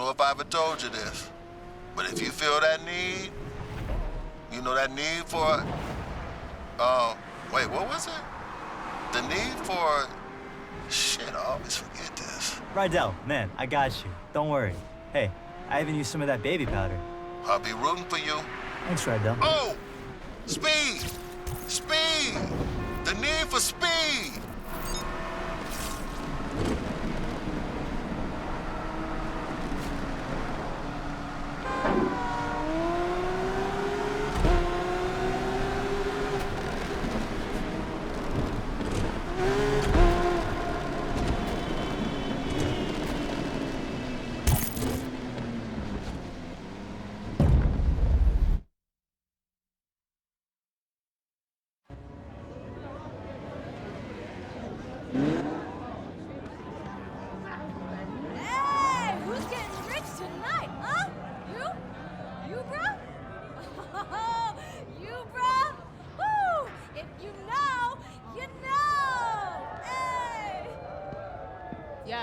know if I ever told you this, but if you feel that need, you know that need for, wait, what was it? The need for, shit, I always forget this. Rydell, man, I got you. Don't worry. Hey, I even used some of that baby powder. I'll be rooting for you. Thanks, Rydell. Oh, speed, speed, the need for speed. Hey, who's getting rich tonight, huh? You? You, bro? Oh, you, bro? Woo! If you know, you know! Hey! Yo.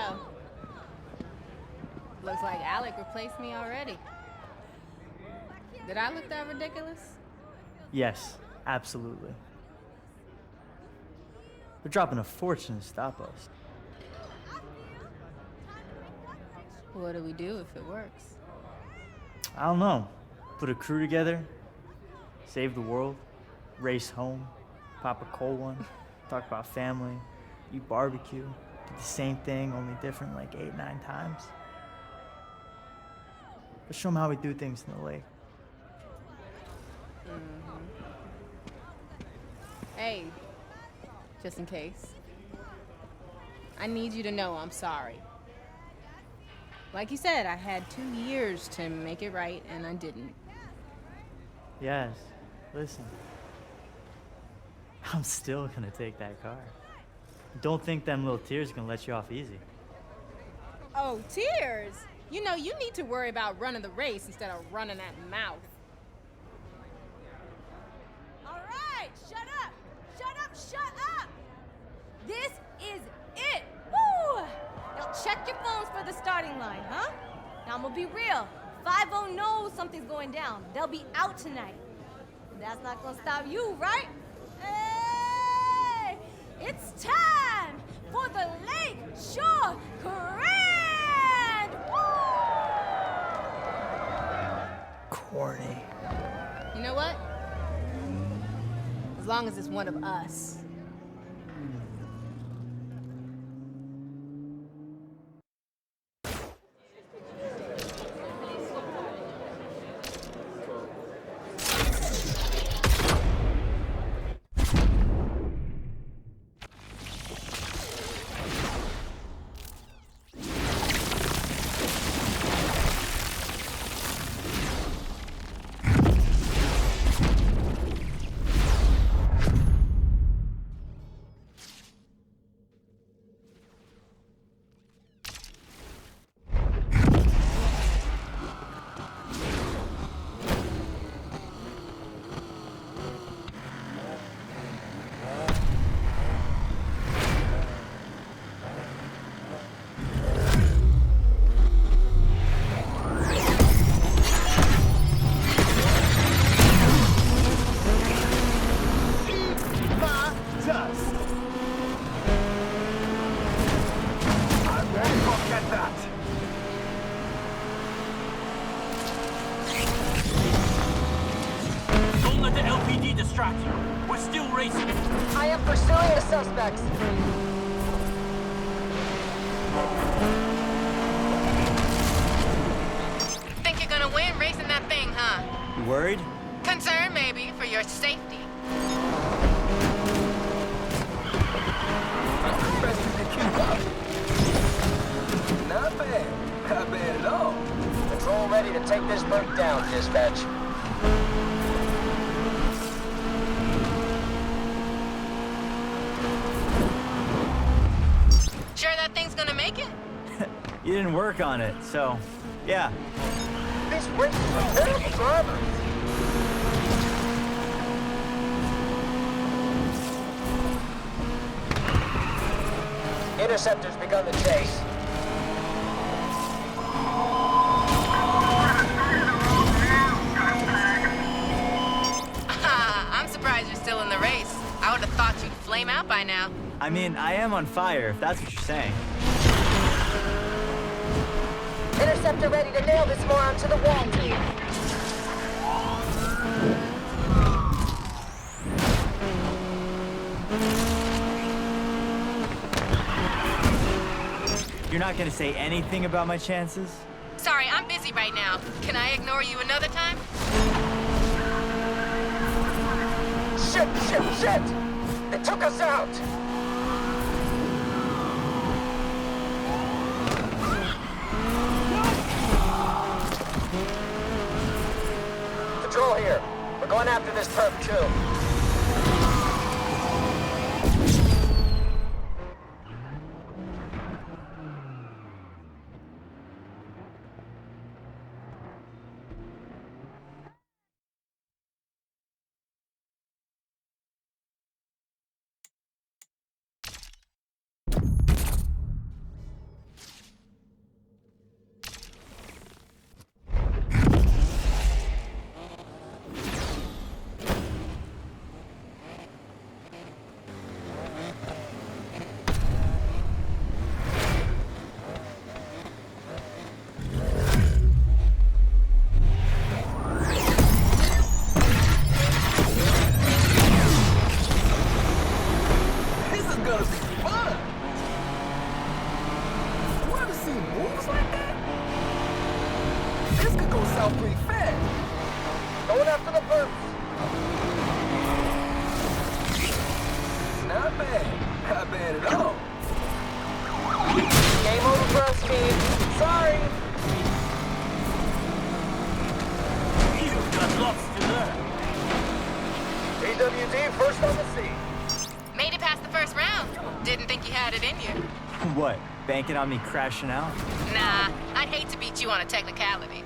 Looks like Alec replaced me already. Did I look that ridiculous? Yes, absolutely. They're dropping a fortune to stop us. What do we do if it works? I don't know. Put a crew together, save the world, race home, pop a cold one, talk about family, eat barbecue, do the same thing, only different like 8, 9 times. Let's show them how we do things in the lake. Hey, just in case. I need you to know I'm sorry. Like you said, I had 2 years to make it right, and I didn't. Yes, listen. I'm still gonna take that car. Don't think them little tears gonna let you off easy. Oh, tears? You know, you need to worry about running the race instead of running that mouth. All right, shut up! Shut up, shut up! This is it! Woo! Now check your phones for the starting line, huh? Now I'm gonna be real. 5-0 knows something's going down. They'll be out tonight. That's not gonna stop you, right? Hey! It's time for the Lake Shore Grand! Woo! Corny. You know what? As long as it's one of us. I am pursuing the suspects. Think you're gonna win racing that thing, huh? You worried? Concerned, maybe, for your safety. Not bad. Not bad at all. Patrol ready to take this bird down, dispatch. Sure that thing's gonna make it? You didn't work on it, so yeah. This race is a terrible driver. Interceptor's begun the chase. flame out by now. I mean, I am on fire, if that's what you're saying. Interceptor ready to nail this moron to the wall, team. You're not gonna say anything about my chances? Sorry, I'm busy right now. Can I ignore you another time? Shit! It took us out! Patrol here. We're going after this perp too. What, banking on me crashing out? Nah, I'd hate to beat you on a technicality.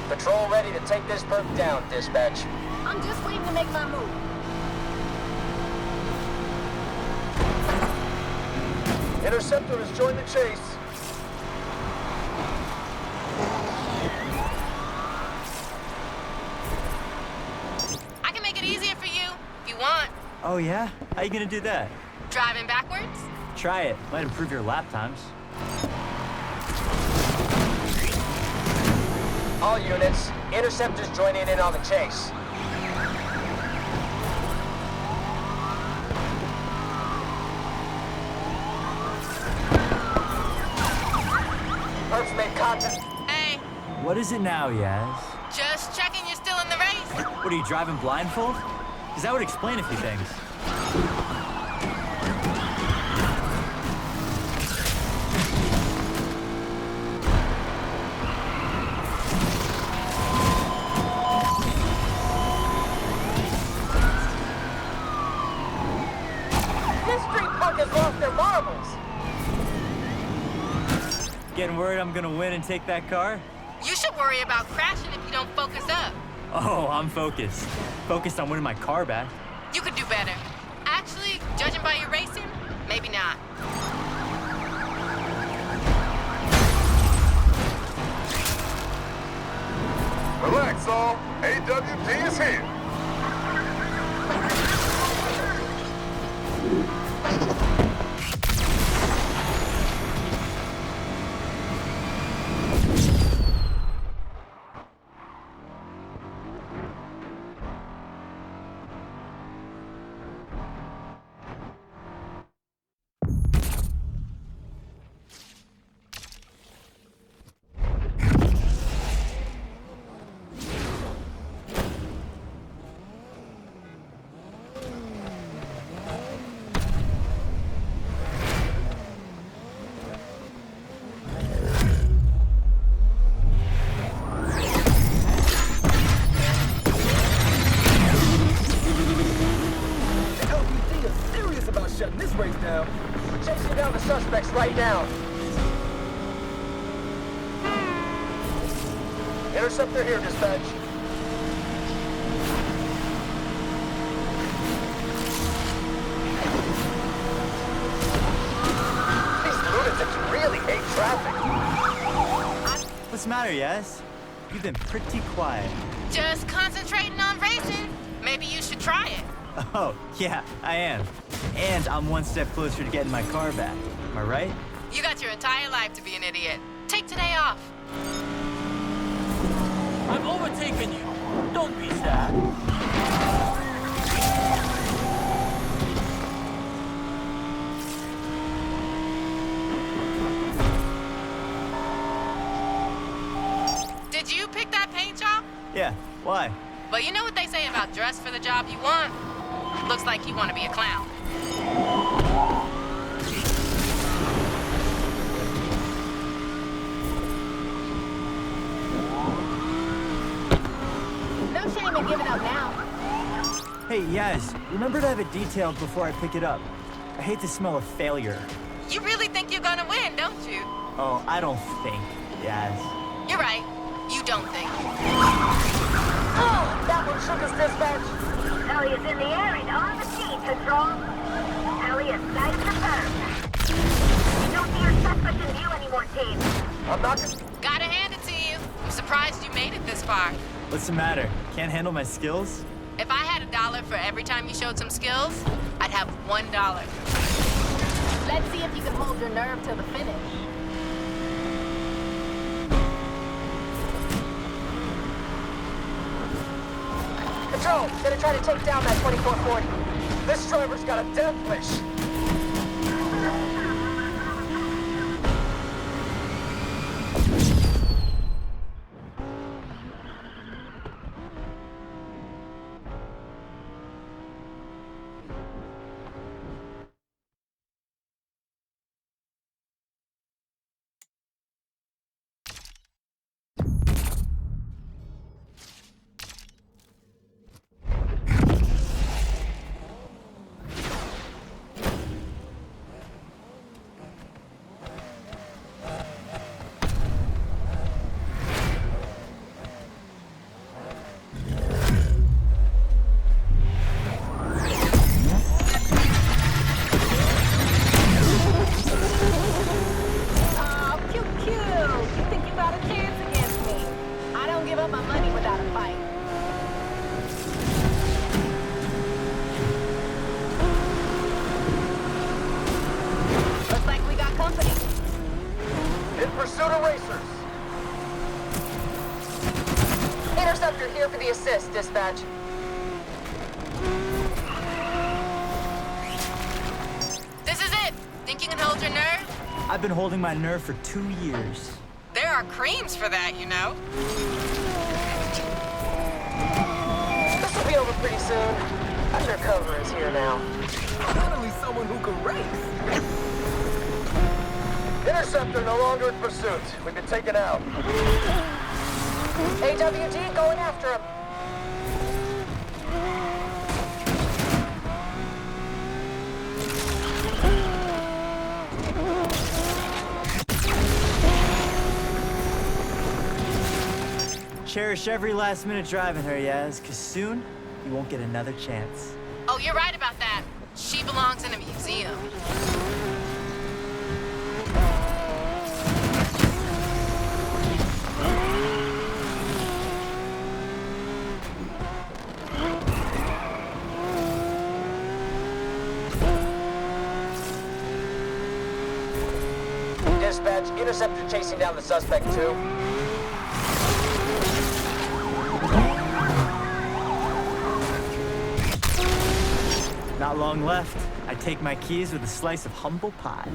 Patrol ready to take this perp down, dispatch. I'm just waiting to make my move. Interceptor has joined the chase. I can make it easier for you, if you want. Oh yeah? How you gonna do that? Driving backwards? Try it. Might improve your lap times. All units, Interceptor's joining in on the chase. Perps made contact. Hey. What is it now, Yaz? Just checking you're still in the race. What, are you driving blindfold? Because that would explain a few things. Getting worried I'm gonna win and take that car? You should worry about crashing if you don't focus up. Oh, I'm focused. Focused on winning my car back. You could do better. Actually, judging by your racing, maybe not. Relax, all. AWP is here. Chasing down the suspects right now. Interceptor here, dispatch. These lunatics really hate traffic. What's the matter, Yaz? You've been pretty quiet. Just concentrating on racing. Maybe you should try it. Oh, yeah, I am. And I'm one step closer to getting my car back. Am I right? You got your entire life to be an idiot. Take today off. I've overtaken you. Don't be sad. Did you pick that paint job? Yeah, why? Well, you know what they say about dress for the job you want? Looks like you want to be a clown. No shame in giving up now. Hey, Yaz, remember to have it detailed before I pick it up. I hate the smell of failure. You really think you're gonna win, don't you? Oh, I don't think, Yaz. You're right. You don't think. Oh, that one shook us, dispatch. Elliot's in the air and on the scene, Control. Elliot, sight confirmed. Don't see your suspect in view anymore, team. I'm not... Gotta hand it to you. I'm surprised you made it this far. What's the matter? Can't handle my skills? If I had $1 for every time you showed some skills, I'd have $1. Let's see if you can hold your nerve till the finish. Control, gonna try to take down that 2440. This driver's got a death wish. Interceptor here for the assist, dispatch. This is it. Think you can hold your nerve? I've been holding my nerve for 2 years. There are creams for that, you know. This will be over pretty soon. Undercover is here now. Finally someone who can race. Interceptor no longer in pursuit. We've been taken out. AWD going after him. Cherish every last minute driving her, Yaz, because soon you won't get another chance. Oh, you're right about that. She belongs in a museum. Dispatch, interceptor chasing down the suspect too. Not long left. I take my keys with a slice of humble pie.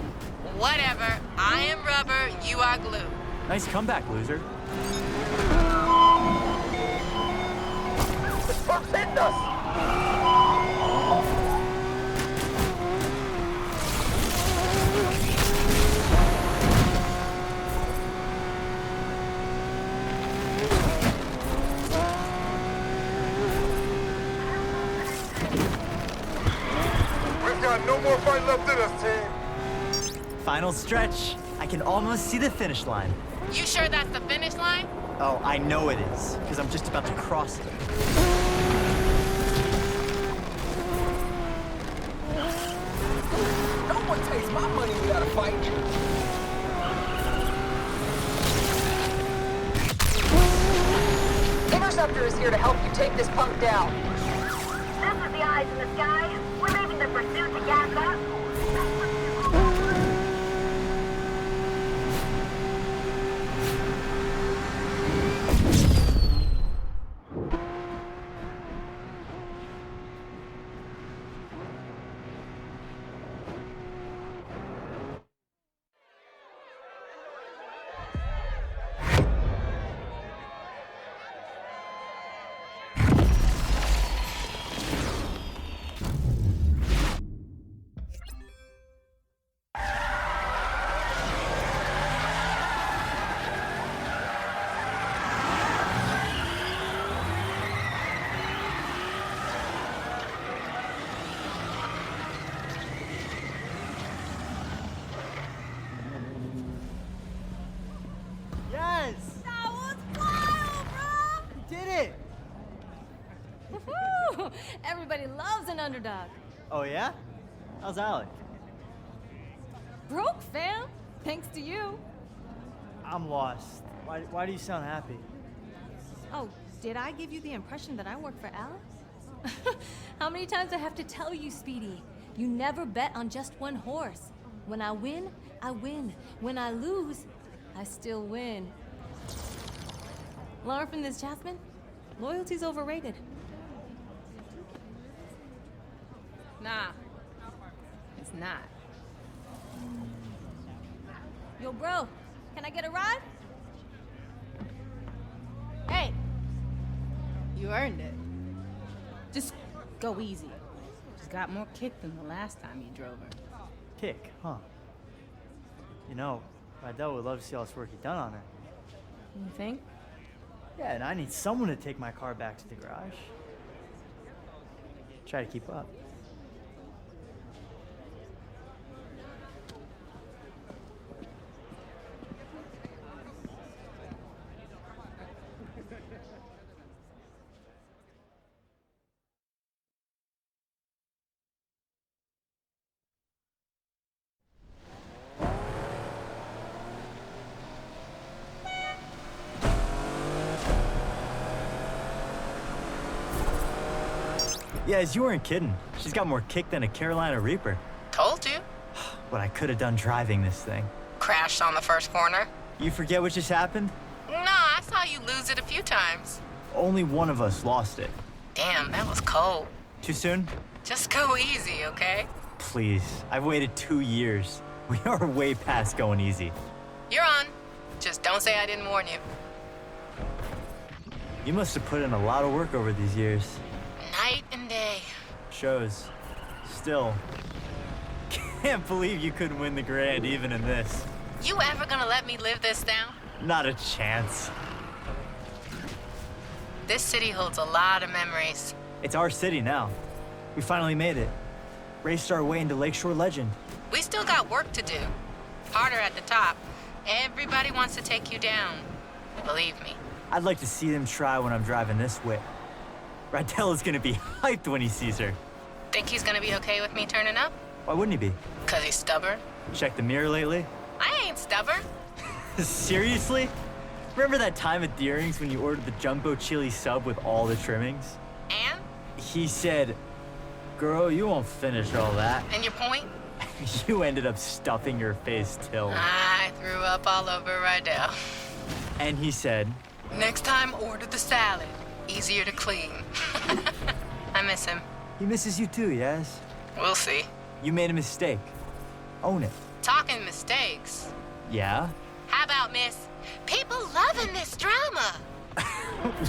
Whatever. I am rubber, you are glue. Nice comeback, loser. This truck's hitting us! We've got no more fight left in us, team. Final stretch. I can almost see the finish line. You sure that's the finish line? Oh, I know it is, because I'm just about to cross it. No one takes my money without a fight. Interceptor is here to help you take this punk down. at the eyes in the sky. We're leaving the pursuit to gas up. Yes! That was wild, bro! You did it! Woohoo! Everybody loves an underdog. Oh yeah? How's Alec? Broke, fam. Thanks to you. I'm lost. Why do you sound happy? Oh, did I give you the impression that I work for Alex? How many times I have to tell you, Speedy? You never bet on just one horse. When I win, I win. When I lose, I still win. Learn from this, Jasmine. Loyalty's overrated. Nah, it's not. Yo, bro, can I get a ride? Hey! You earned it. Just go easy. She's got more kick than the last time you drove her. Kick, huh? You know, Rydell would love to see all this work you've done on her. You think? Yeah, and I need someone to take my car back to the garage. Try to keep up. Yeah, you weren't kidding. She's got more kick than a Carolina Reaper. Told you. What I could have done driving this thing. Crashed on the first corner. You forget what just happened? No, I saw you lose it a few times. Only one of us lost it. Damn, that was cold. Too soon? Just go easy, okay? Please, I've waited 2 years. We are way past going easy. You're on. Just don't say I didn't warn you. You must have put in a lot of work over these years. Night and day. Shows. Still. Can't believe you couldn't win the grand even in this. You ever gonna let me live this down? Not a chance. This city holds a lot of memories. It's our city now. We finally made it. Raced our way into Lakeshore legend. We still got work to do. Harder at the top. Everybody wants to take you down. Believe me. I'd like to see them try when I'm driving this whip. Rydell is gonna be hyped when he sees her. Think he's gonna be okay with me turning up? Why wouldn't he be? 'Cause he's stubborn? Check the mirror lately? I ain't stubborn. Seriously? Remember that time at Deering's when you ordered the jumbo chili sub with all the trimmings? And? He said, "Girl, you won't finish all that." And your point? You ended up stuffing your face till. I threw up all over Rydell. And he said, "Next time, order the salad. Easier to clean." I miss him. He misses you too, yes? We'll see. You made a mistake. Own it. Talking mistakes. Yeah? How about, miss? People loving this drama.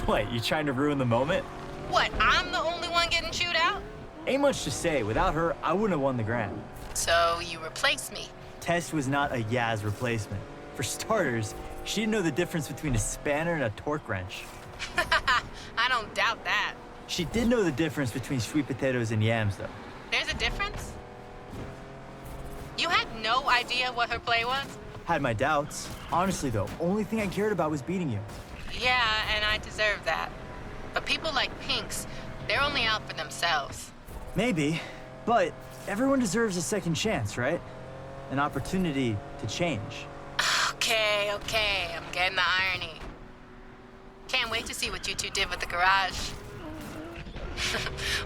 What, you trying to ruin the moment? What, I'm the only one getting chewed out? Ain't much to say. Without her, I wouldn't have won the grand. So you replace me? Tess was not a Yaz replacement. For starters, she didn't know the difference between a spanner and a torque wrench. I don't doubt that. She did know the difference between sweet potatoes and yams, though. There's a difference? You had no idea what her play was? Had my doubts. Honestly, though, only thing I cared about was beating you. Yeah, and I deserve that. But people like Pinks, they're only out for themselves. Maybe, but everyone deserves a second chance, right? An opportunity to change. Okay, I'm getting the irony. Can't wait to see what you two did with the garage.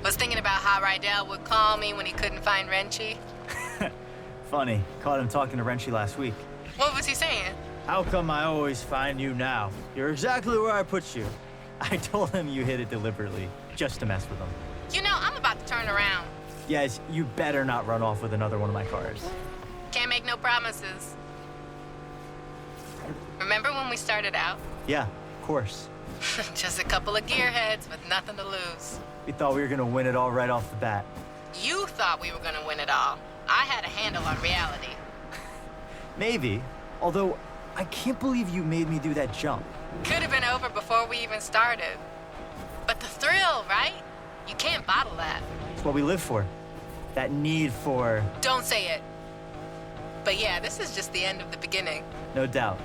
Was thinking about how Rydell would call me when he couldn't find Renchi. Funny, caught him talking to Renchi last week. What was he saying? How come I always find you now? You're exactly where I put you. I told him you hit it deliberately, just to mess with him. You know, I'm about to turn around. Yes, you better not run off with another one of my cars. Can't make no promises. Remember when we started out? Yeah, of course. Just a couple of gearheads with nothing to lose. We thought we were gonna win it all right off the bat. You thought we were gonna win it all. I had a handle on reality. Maybe, although I can't believe you made me do that jump. Could have been over before we even started. But the thrill, right? You can't bottle that. It's what we live for. That need for... Don't say it. But yeah, this is just the end of the beginning. No doubt.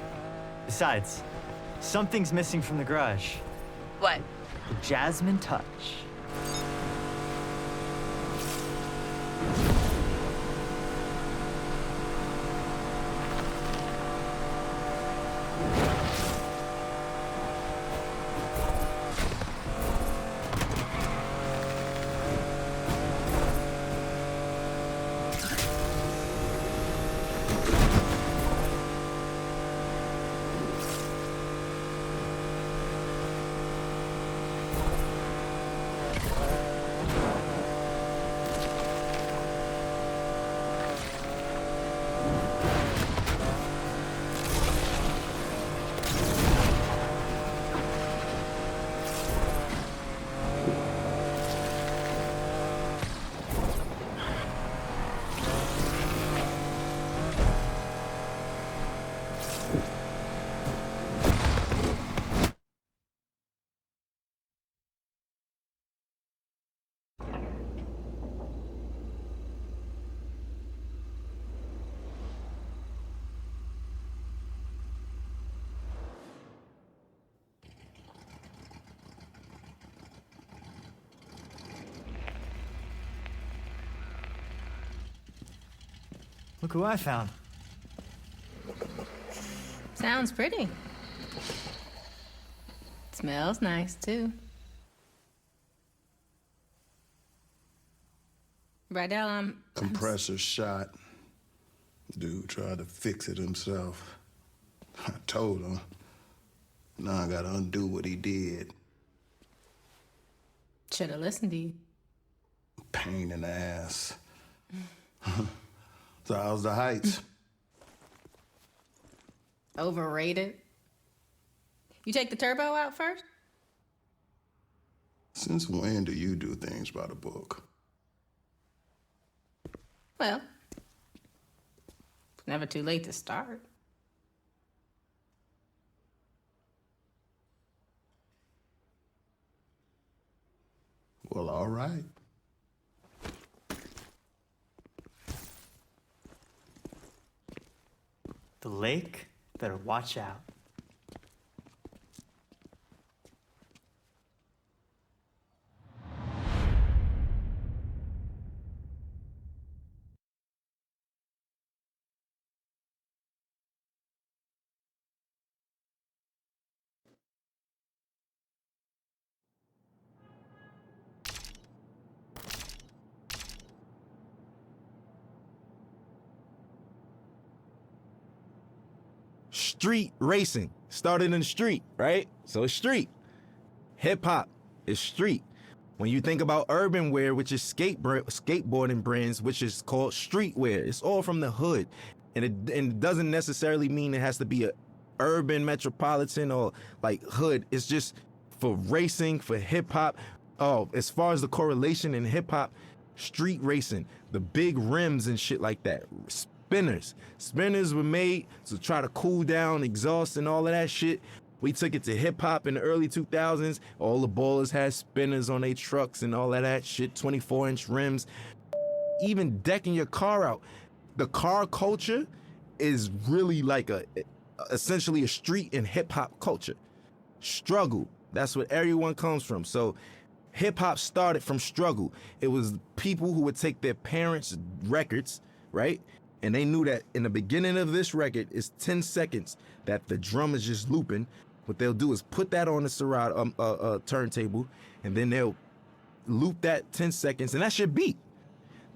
Besides, something's missing from the garage. What? The Jasmine touch. Look who I found. Sounds pretty. Smells nice, too. Rydell, Compressor shot. Dude tried to fix it himself. I told him. Now I gotta undo what he did. Should have listened to you. Pain in the ass. So how's the heights? Overrated. You take the turbo out first? Since when do you do things by the book? Well, it's never too late to start. Well, all right. The lake better watch out. Street racing started in the street, right? So it's street. Hip hop is street. When you think about urban wear, which is skateboarding brands, which is called streetwear, it's all from the hood. And it doesn't necessarily mean it has to be a urban metropolitan or like hood. It's just for racing, for hip hop. Oh, as far as the correlation in hip hop, street racing, the big rims and shit like that. Spinners. Spinners were made to try to cool down exhaust and all of that shit. We took it to hip hop in the early 2000s. All the ballers had spinners on their trucks and all of that shit, 24-inch rims. Even decking your car out. The car culture is really like essentially a street and hip hop culture. Struggle. That's what everyone comes from. So hip hop started from struggle. It was people who would take their parents' records, right? And they knew that in the beginning of this record, it's 10 seconds that the drum is just looping. What they'll do is put that on the Serato turntable, and then they'll loop that 10 seconds, and that's your beat.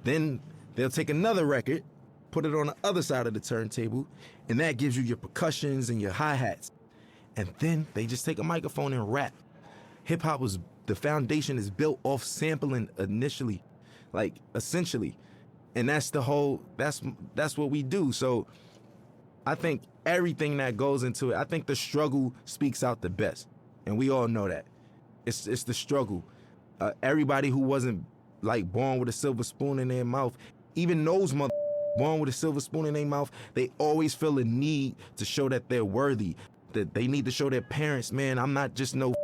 Then they'll take another record, put it on the other side of the turntable, and that gives you your percussions and your hi-hats. And then they just take a microphone and rap. Hip-hop was, the foundation is built off sampling initially, like essentially. And that's the whole, that's what we do. So I think everything that goes into it, I think the struggle speaks out the best. And we all know that. It's the struggle. Everybody who wasn't like born with a silver spoon in their mouth, even those born with a silver spoon in their mouth, they always feel a need to show that they're worthy, that they need to show their parents, man, I'm not just no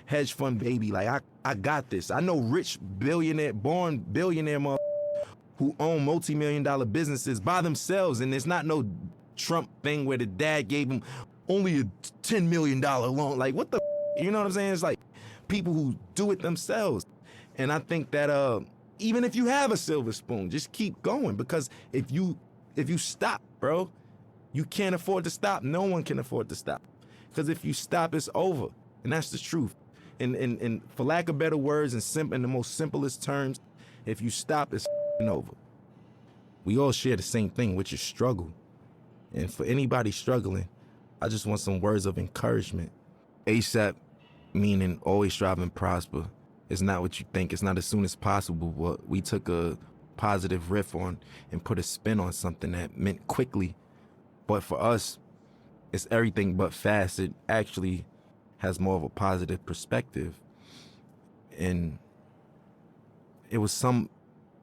hedge fund baby. Like, I got this. I know rich billionaire, born billionaire who own multi-million-dollar businesses by themselves, and it's not no Trump thing where the dad gave him only a $10 million loan. Like, what the, you know what I'm saying? It's like people who do it themselves. And I think that even if you have a silver spoon, just keep going, because if you stop, bro, you can't afford to stop. No one can afford to stop, because if you stop, it's over, and that's the truth. And for lack of better words, and in the most simplest terms, if you stop, it's over. We all share the same thing, which is struggle. And for anybody struggling, I just want some words of encouragement. ASAP, meaning always strive and prosper. It's not what you think. It's not as soon as possible. But we took a positive riff on and put a spin on something that meant quickly. But for us, it's everything but fast. It actually has more of a positive perspective. And it was some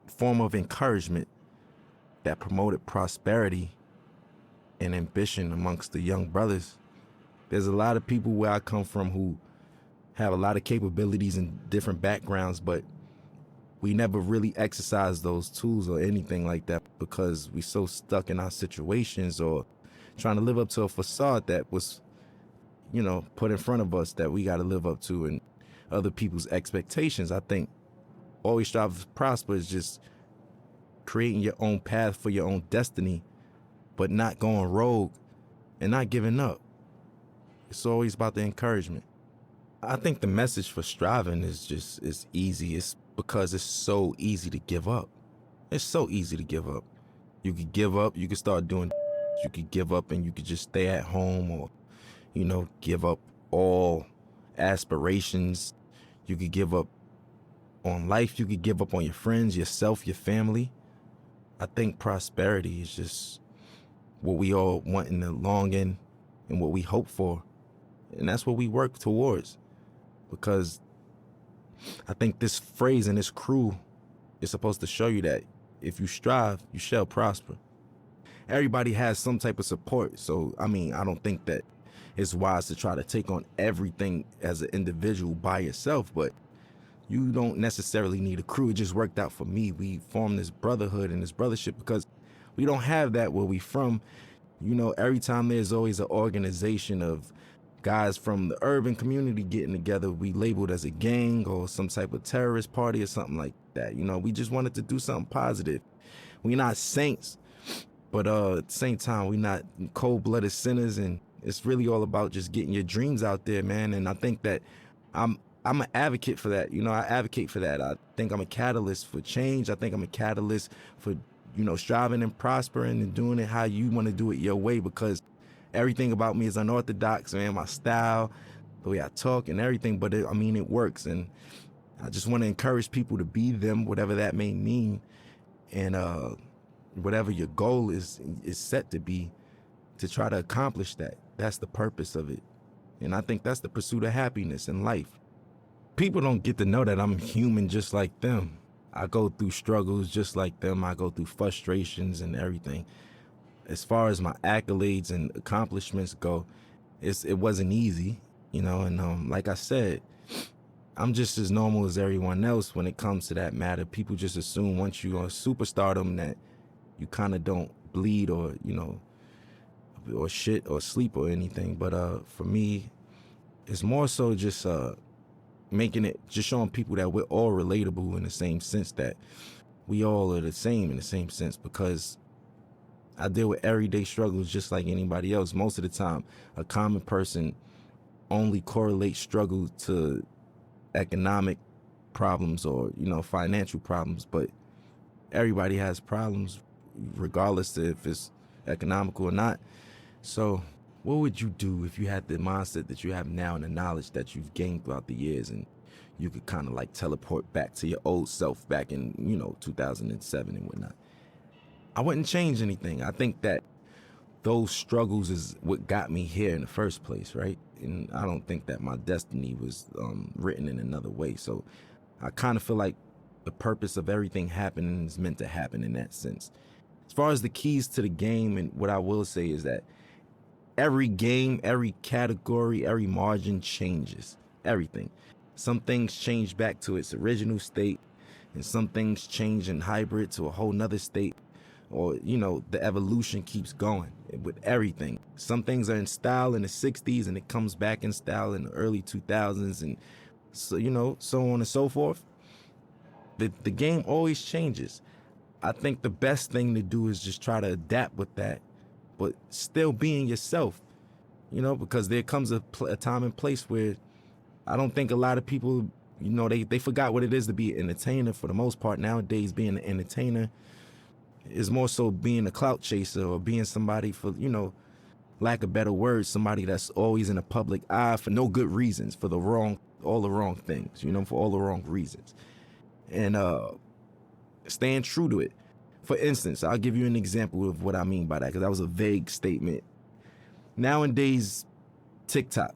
form of encouragement that promoted prosperity and ambition amongst the young brothers. There's a lot of people where I come from who have a lot of capabilities and different backgrounds, but we never really exercise those tools or anything like that because we so stuck in our situations or trying to live up to a facade that was, you know, put in front of us that we got to live up to and other people's expectations. I think always strive to prosper is just creating your own path for your own destiny, but not going rogue and not giving up. It's always about the encouragement. I think the message for striving is easy. It's because it's so easy to give up. It's so easy to give up. You could give up, you could start doing, you could give up and you could just stay at home or, you know, give up all aspirations. You could give up on life. You could give up on your friends, yourself, your family. I think prosperity is just what we all want in the long end and what we hope for. And that's what we work towards. Because I think this phrase and this crew is supposed to show you that if you strive, you shall prosper. Everybody has some type of support. So, I mean, I don't think that it's wise to try to take on everything as an individual by yourself, but you don't necessarily need a crew. It just worked out for me. We formed this brotherhood and this brothership because we don't have that where we from. You know, every time there's always an organization of guys from the urban community getting together, we labeled as a gang or some type of terrorist party or something like that. You know, we just wanted to do something positive. We're not saints, but at the same time, we're not cold-blooded sinners, and it's really all about just getting your dreams out there, man. And I think that I'm an advocate for that. You know, I advocate for that. I think I'm a catalyst for change. I think I'm a catalyst for, you know, striving and prospering and doing it how you want to do it your way, because everything about me is unorthodox, man. My style, the way I talk and everything, but it works. And I just want to encourage people to be them, whatever that may mean. And whatever your goal is set to be, to try to accomplish that. That's the purpose of it. And I think that's the pursuit of happiness in life. People don't get to know that I'm human just like them. I go through struggles just like them. I go through frustrations and everything. As far as my accolades and accomplishments go, it wasn't easy, you know, and like I said, I'm just as normal as everyone else when it comes to that matter. People just assume once you're on superstardom that you kind of don't bleed or, you know, or shit or sleep or anything. But for me, it's more so just just showing people that we're all relatable in the same sense, that we all are the same in the same sense, because I deal with everyday struggles just like anybody else. Most of the time, a common person only correlates struggle to economic problems or, you know, financial problems, but everybody has problems regardless if it's economical or not. So what would you do if you had the mindset that you have now and the knowledge that you've gained throughout the years, and you could kind of like teleport back to your old self back in, you know, 2007 and whatnot? I wouldn't change anything. I think that those struggles is what got me here in the first place, right? And I don't think that my destiny was written in another way. So I kind of feel like the purpose of everything happening is meant to happen in that sense. As far as the keys to the game, and what I will say is that every game, every category, every margin changes. Everything. Some things change back to its original state, and some things change in hybrid to a whole nother state. Or, you know, the evolution keeps going with everything. Some things are in style in the 60s and it comes back in style in the early 2000s, and so, you know, so on and so forth. The game always changes. I think the best thing to do is just try to adapt with that, but still being yourself, you know, because there comes a time and place where I don't think a lot of people, you know, they forgot what it is to be an entertainer for the most part. Nowadays, being an entertainer is more so being a clout chaser or being somebody, for, you know, lack of better words, somebody that's always in the public eye for no good reasons, for all the wrong things, you know, for all the wrong reasons. And staying true to it. For instance, I'll give you an example of what I mean by that, because that was a vague statement. Nowadays, TikTok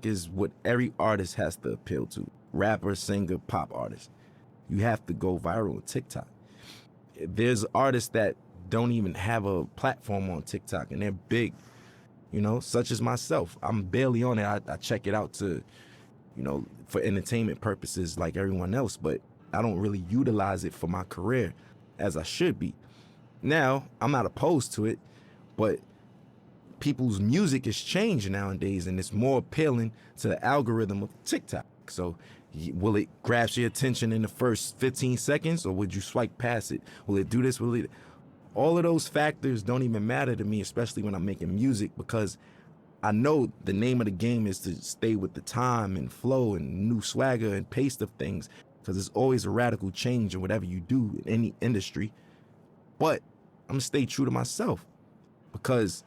is what every artist has to appeal to. Rapper, singer, pop artist. You have to go viral on TikTok. There's artists that don't even have a platform on TikTok, and they're big, you know, such as myself. I'm barely on it. I check it out to, you know, for entertainment purposes like everyone else, but I don't really utilize it for my career as I should be. Now, I'm not opposed to it, but people's music is changing nowadays, and it's more appealing to the algorithm of TikTok. So will it grasp your attention in the first 15 seconds, or would you swipe past it? Will it do this? Will it? All of those factors don't even matter to me, especially when I'm making music, because I know the name of the game is to stay with the time and flow and new swagger and pace of things, because there's always a radical change in whatever you do in any industry. But I'm gonna stay true to myself, because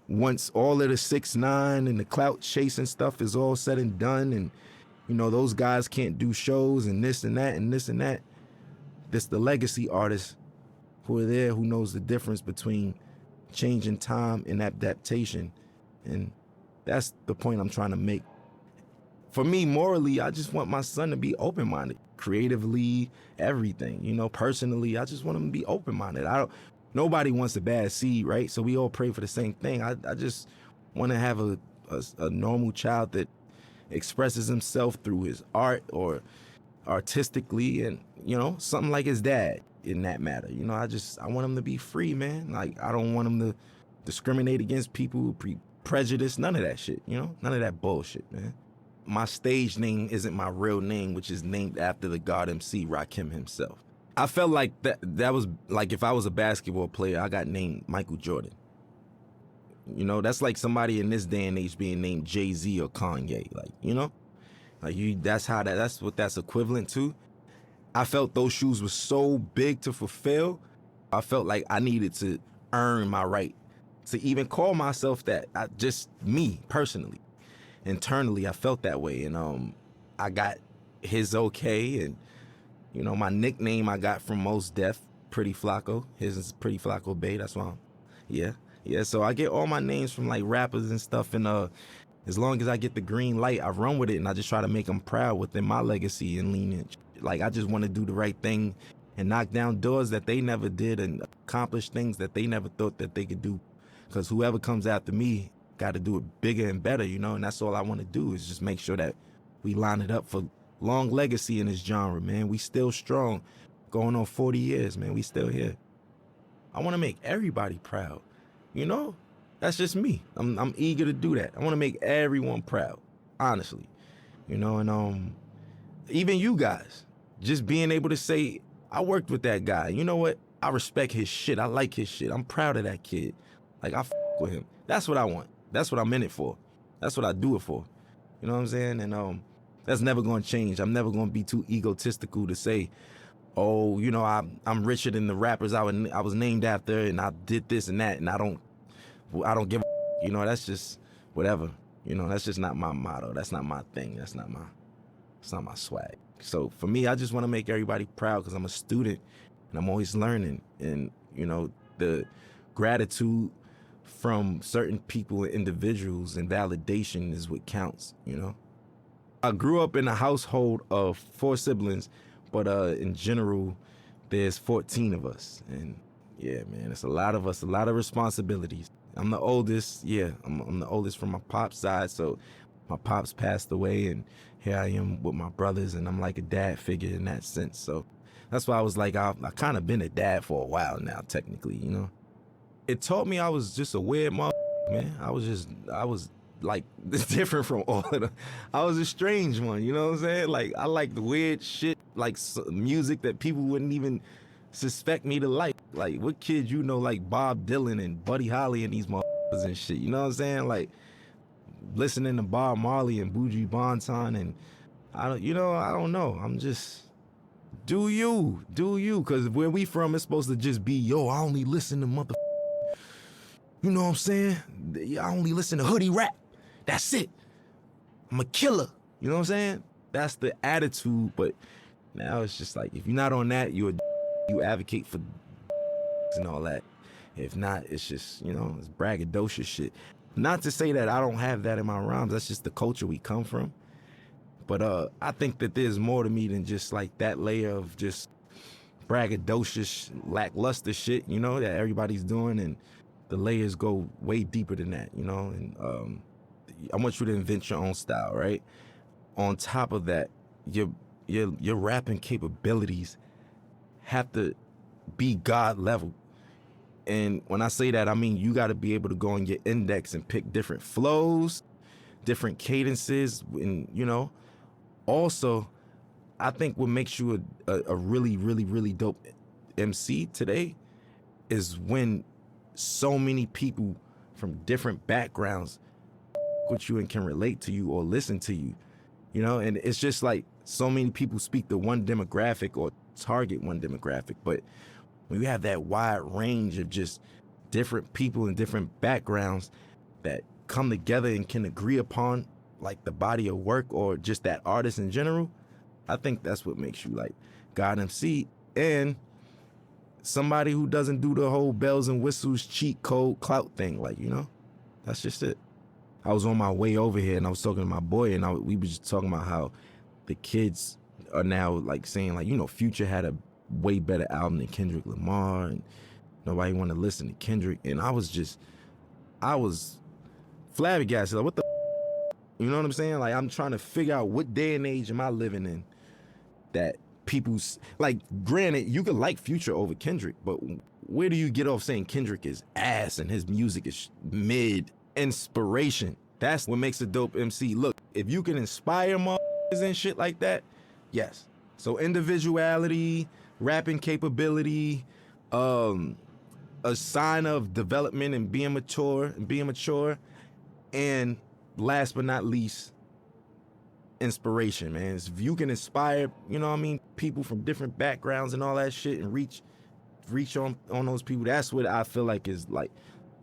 once all of the 6ix9ine and the clout chasing stuff is all said and done, and, you know, those guys can't do shows and this and that and this and that, this the legacy artists who are there, who knows the difference between changing time and adaptation. And that's the point I'm trying to make. For me, morally, I just want my son to be open-minded, creatively, everything, you know, personally. I just want him to be open-minded. Nobody wants a bad seed, right? So we all pray for the same thing. I just want to have a normal child that expresses himself through his art or artistically, and, you know, something like his dad in that matter. You know, I want him to be free, man. Like, I don't want him to discriminate against people, prejudice, none of that shit, you know? None of that bullshit, man. My stage name isn't my real name, which is named after the God MC Rakim himself. I felt like that was like if I was a basketball player, I got named Michael Jordan. You know, that's like somebody in this day and age being named Jay-Z or Kanye, like, you know? Like, that's what that's equivalent to. I felt those shoes were so big to fulfill. I felt like I needed to earn my right to even call myself that. Just me, personally. Internally, I felt that way. And I got his okay, and, you know, my nickname I got from Mos Def, Pretty Flacco. His is Pretty Flacco Bay. That's why yeah. So I get all my names from like rappers and stuff, and as long as I get the green light, I run with it, and I just try to make them proud within my legacy and lineage. Like, I just want to do the right thing and knock down doors that they never did and accomplish things that they never thought that they could do. Because whoever comes after me got to do it bigger and better, you know, and that's all I want to do is just make sure that we line it up for long legacy in this genre, man. We still strong, going on 40 years, man. We still here. I want to make everybody proud, you know? That's just me. I'm eager to do that. I want to make everyone proud, honestly, you know, and even you guys, just being able to say, I worked with that guy. You know what? I respect his shit. I like his shit. I'm proud of that kid. Like, I with him. That's what I want. That's what I'm in it for. That's what I do it for. You know what I'm saying? And That's never gonna change. I'm never gonna be too egotistical to say, oh, you know, I'm richer than the rappers I was named after, and I did this and that, and I don't give a, you know, that's just whatever. You know, that's just not my motto. That's not my thing. It's not my swag. So for me, I just want to make everybody proud because I'm a student and I'm always learning. And, you know, the gratitude from certain people and individuals and validation is what counts, you know. I grew up in a household of 4 siblings, but in general, there's 14 of us. And yeah, man, it's a lot of us, a lot of responsibilities. I'm the oldest, yeah, I'm the oldest from my pop's side, so my pops passed away, and here I am with my brothers, and I'm like a dad figure in that sense. So that's why I was like, I kind of been a dad for a while now, technically, you know. It taught me I was just a weird man. I was like different from all of them. I was a strange one, you know what I'm saying? Like, I like the weird shit, like music that people wouldn't even suspect me to like. Like, what kid you know like Bob Dylan and Buddy Holly and these motherfuckers and shit, you know what I'm saying? Like, listening to Bob Marley and Buju Banton, and I don't know. I'm just, do you, because where we from, it's supposed to just be, yo, I only listen to motherfuckers. You know what I'm saying? I only listen to hoodie rap. That's it. I'm a killer. You know what I'm saying? That's the attitude. But now it's just like, if you're not on that, you advocate for and all that. If not, it's just, you know, it's braggadocious shit. Not to say that I don't have that in my rhymes. That's just the culture we come from. But I think that there's more to me than just like that layer of just braggadocious, lackluster shit, you know, that everybody's doing. And the layers go way deeper than that, you know. And I want you to invent your own style, right? On top of that, your rapping capabilities have to be God level. And when I say that, I mean you got to be able to go on your index and pick different flows, different cadences, and, you know. Also, I think what makes you a really, really, really dope MC today is when so many people from different backgrounds with you and can relate to you or listen to you, you know. And it's just like so many people speak to one demographic or target one demographic, but when you have that wide range of just different people and different backgrounds that come together and can agree upon like the body of work or just that artist in general, I think that's what makes you like God MC and somebody who doesn't do the whole bells and whistles cheat code clout thing. Like, you know, that's just it. I was on my way over here and I was talking to my boy, and we were just talking about how the kids are now like saying, like, you know, Future had a way better album than Kendrick Lamar and nobody want to listen to Kendrick. And I was flabbergasted. Like, what the you know what I'm saying? Like, I'm trying to figure out what day and age am I living in that people's, like, granted, you could like Future over Kendrick, but where do you get off saying Kendrick is ass and his music is mid? Inspiration. That's what makes a dope MC. Look, if you can inspire motherfuckers and shit like that, yes. So individuality, rapping capability, a sign of development and being mature, and last but not least, inspiration, man. If you can inspire, you know what I mean, people from different backgrounds and all that shit and reach on those people, that's what I feel like is like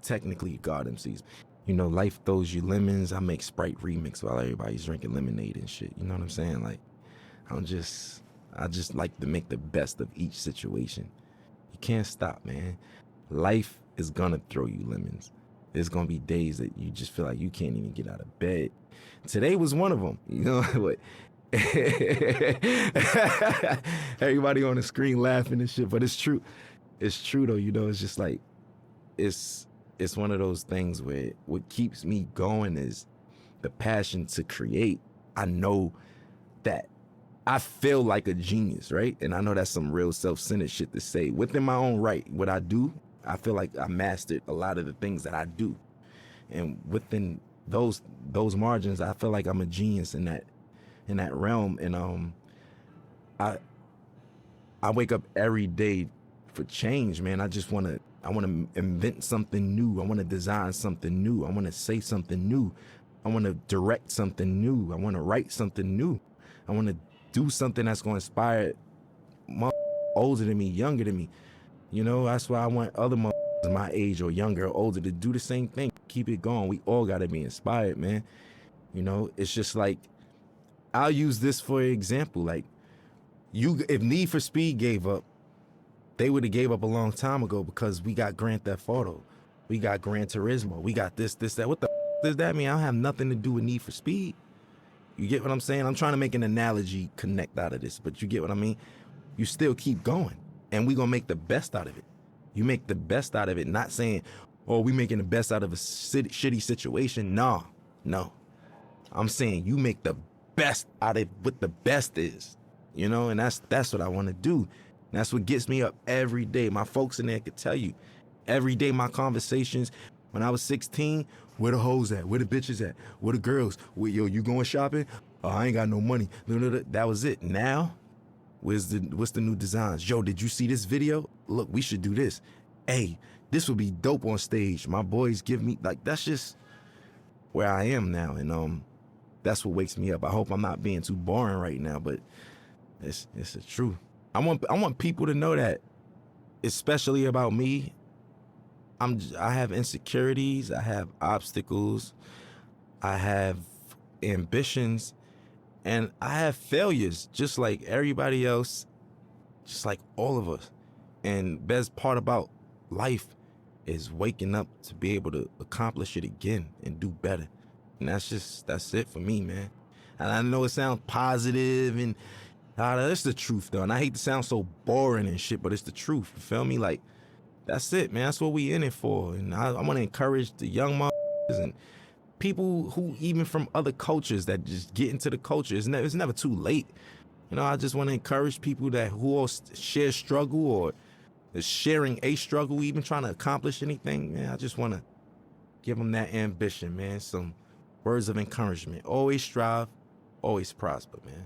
technically God MCs. You know, life throws you lemons. I make Sprite remix while everybody's drinking lemonade and shit. You know what I'm saying? Like, I just like to make the best of each situation. You can't stop, man. Life is gonna throw you lemons. There's gonna be days that you just feel like you can't even get out of bed. Today was one of them, you know what? Everybody on the screen laughing and shit, but it's true. It's true though, you know, it's just like, it's one of those things where what keeps me going is the passion to create. I know that I feel like a genius, right? And I know that's some real self-centered shit to say. Within my own right, what I do, I feel like I mastered a lot of the things that I do. And within those margins, I feel like I'm a genius in that realm. And I wake up every day for change, man. I want to invent something new. I want to design something new. I want to say something new. I want to direct something new. I want to write something new. I want to do something that's going to inspire older than me, younger than me. You know, that's why I want other my age or younger or older to do the same thing. Keep it going. We all got to be inspired, man. You know, it's just like, I'll use this for example. Like, if Need for Speed gave up, they would have gave up a long time ago because we got Grand Theft Auto. We got Gran Turismo. We got this, that. What the does that mean? I don't have nothing to do with Need for Speed. You get what I'm saying? I'm trying to make an analogy connect out of this, but you get what I mean? You still keep going, and we gonna make the best out of it. You make the best out of it, not saying, oh, we making the best out of a shitty situation. No. I'm saying you make the best out of what the best is, you know, and that's what I want to do. And that's what gets me up every day. My folks in there could tell you, every day my conversations, when I was 16, where the hoes at? Where the bitches at? Where the girls? Yo, you going shopping? Oh, I ain't got no money. That was it. Now, what's the new designs? Yo, did you see this video? Look, we should do this. Hey, this would be dope on stage. My boys give me, like, that's just where I am now. And that's what wakes me up. I hope I'm not being too boring right now, but it's the truth. I want people to know that, especially about me. I have insecurities, I have obstacles, I have ambitions, and I have failures, just like everybody else, just like all of us. And best part about life is waking up to be able to accomplish it again and do better. And that's it for me, man. And I know it sounds positive and that's the truth though. And I hate to sound so boring and shit, but it's the truth. You feel me? Like, that's it, man. That's what we in it for. And I want to encourage the young motherfuckers and people who even from other cultures that just get into the culture. It's never too late. You know, I just want to encourage people who all share struggle or is sharing a struggle, even trying to accomplish anything. Man, I just want to give them that ambition, man. Some words of encouragement. Always strive, always prosper, man.